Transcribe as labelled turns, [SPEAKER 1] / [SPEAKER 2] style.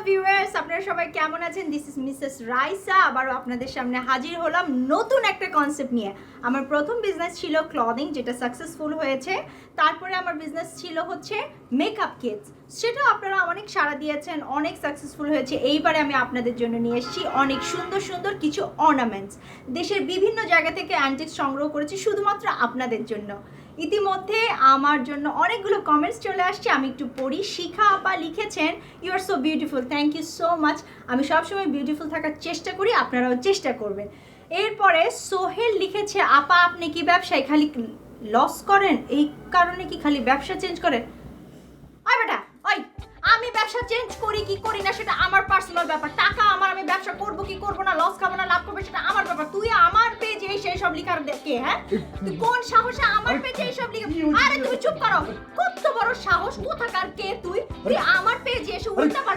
[SPEAKER 1] Viewers, আপনারা সবাই কেমন আছেন? দিস ইজ মিসেস রাইসা, আবারও আপনাদের সামনে হাজির হলাম নতুন একটা কনসেপ্ট নিয়ে। আমার প্রথম বিজনেস ছিল ক্লদিং, যেটা সাকসেসফুল হয়েছে। তারপরে আমার বিজনেস ছিল হচ্ছে মেকআপ কিটস, সেটাও আপনারা অনেক সাড়া দিয়েছেন, অনেক সাকসেসফুল হয়েছে। এইবারে আমি আপনাদের জন্য নিয়ে এসেছি অনেক সুন্দর সুন্দর কিছু অর্নামেন্টস। দেশের বিভিন্ন জায়গা থেকে অ্যান্টিক্স সংগ্রহ করেছি শুধুমাত্র আপনাদের জন্য। ইতিমধ্যে আমার জন্য অনেকগুলো কমেন্টস চলে আসছে, আমি একটু পড়ি। শিখা আপা লিখেছেন, you are so beautiful, thank you so much. আমি সবসময় বিউটিফুল থাকার চেষ্টা করি, আপনারাও চেষ্টা করবেন। এরপরে সোহেল লিখেছে, আপা আপনি কি ব্যবসায় খালি লস করেন, এই কারণে কি খালি ব্যবসা চেঞ্জ করেন? ওই বেটা ওই, আমি ব্যবসা চেঞ্জ করি কি করি না সেটা আমার পার্সোনাল ব্যাপার। টাকা আমার, আমি ব্যবসা করব কি করব না, লস খাবো না লাভ করবো সেটা আমার ব্যাপার। তুই আমার পেজে এসে সব লিখার কে? হ্যাঁ, তুই কোন সাহসে আমার পেজে এইসব লিখে? আরে তুমি চুপ করো, কত বড় সাহস, কোথাকার কে তুই? তুই আমার পেজে এসে উল্টা